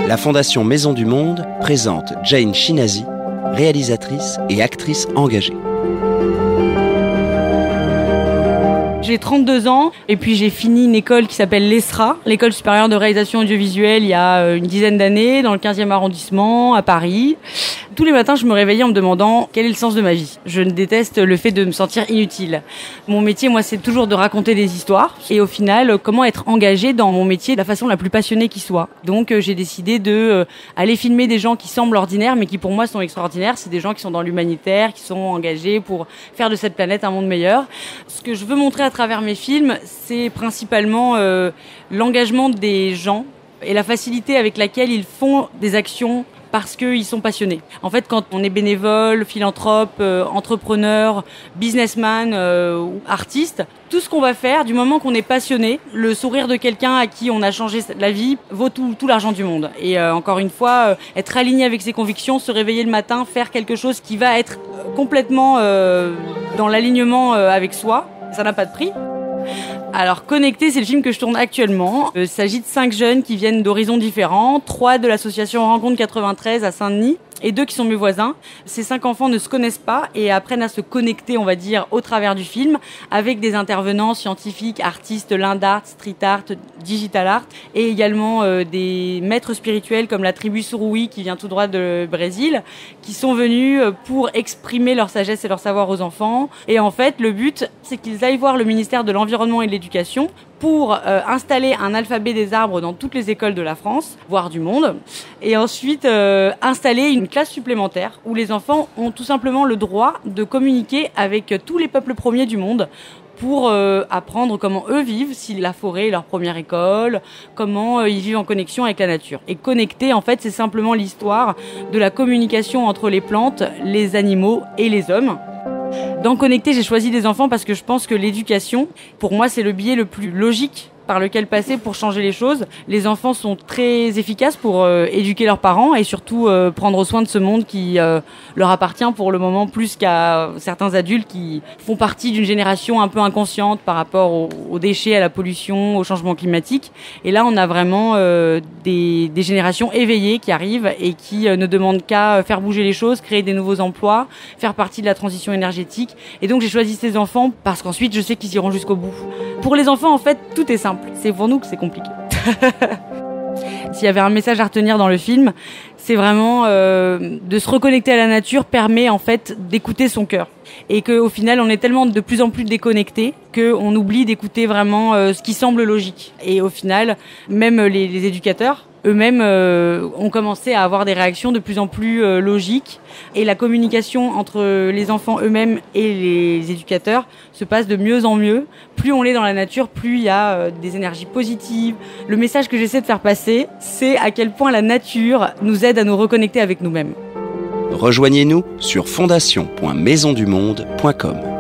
La Fondation Maison du Monde présente Jane Shinazi, réalisatrice et actrice engagée. J'ai 32 ans et puis j'ai fini une école qui s'appelle l'ESRA, l'École supérieure de réalisation audiovisuelle, il y a une dizaine d'années, dans le 15e arrondissement, à Paris. Tous les matins, je me réveillais en me demandant quel est le sens de ma vie. Je déteste le fait de me sentir inutile. Mon métier, moi, c'est toujours de raconter des histoires et au final, comment être engagée dans mon métier de la façon la plus passionnée qui soit. Donc, j'ai décidé de aller filmer des gens qui semblent ordinaires, mais qui pour moi sont extraordinaires. C'est des gens qui sont dans l'humanitaire, qui sont engagés pour faire de cette planète un monde meilleur. Ce que je veux montrer à travers mes films, c'est principalement l'engagement des gens et la facilité avec laquelle ils font des actions parce qu'ils sont passionnés. En fait, quand on est bénévole, philanthrope, entrepreneur, businessman ou artiste, tout ce qu'on va faire, du moment qu'on est passionné, le sourire de quelqu'un à qui on a changé la vie vaut tout l'argent du monde. Et encore une fois, être aligné avec ses convictions, se réveiller le matin, faire quelque chose qui va être complètement dans l'alignement avec soi, ça n'a pas de prix. Alors, Connecté, c'est le film que je tourne actuellement. Il s'agit de 5 jeunes qui viennent d'horizons différents, 3 de l'association Rencontre 93 à Saint-Denis et 2 qui sont mes voisins. Ces 5 enfants ne se connaissent pas et apprennent à se connecter, on va dire, au travers du film, avec des intervenants scientifiques, artistes, land art, street art, digital art, et également des maîtres spirituels comme la tribu Suruí qui vient tout droit de Brésil, qui sont venus pour exprimer leur sagesse et leur savoir aux enfants. Et en fait, le but, c'est qu'ils aillent voir le ministère de l'Environnement et de l'Éducation pour installer un alphabet des arbres dans toutes les écoles de la France, voire du monde, et ensuite installer une classe supplémentaire où les enfants ont tout simplement le droit de communiquer avec tous les peuples premiers du monde pour apprendre comment eux vivent, si la forêt est leur première école, comment ils vivent en connexion avec la nature. Et connecter, en fait, c'est simplement l'histoire de la communication entre les plantes, les animaux et les hommes. Dans Connecté, j'ai choisi des enfants parce que je pense que l'éducation, pour moi, c'est le biais le plus logique par lequel passer pour changer les choses. Les enfants sont très efficaces pour éduquer leurs parents et surtout prendre soin de ce monde qui leur appartient pour le moment, plus qu'à certains adultes qui font partie d'une génération un peu inconsciente par rapport aux déchets, à la pollution, au changement climatique. Et là, on a vraiment des générations éveillées qui arrivent et qui ne demandent qu'à faire bouger les choses, créer des nouveaux emplois, faire partie de la transition énergétique. Et donc, j'ai choisi ces enfants parce qu'ensuite, je sais qu'ils iront jusqu'au bout. Pour les enfants, en fait, tout est simple. C'est pour nous que c'est compliqué. S'il y avait un message à retenir dans le film, c'est vraiment de se reconnecter à la nature permet en fait d'écouter son cœur. Et qu'au final, on est tellement de plus en plus déconnectés qu'on oublie d'écouter vraiment ce qui semble logique. Et au final, même les éducateurs eux-mêmes ont commencé à avoir des réactions de plus en plus logiques. Et la communication entre les enfants eux-mêmes et les éducateurs se passe de mieux en mieux. Plus on est dans la nature, plus il y a des énergies positives. Le message que j'essaie de faire passer, c'est à quel point la nature nous aide à nous reconnecter avec nous-mêmes. Rejoignez-nous sur fondation.maisondumonde.com.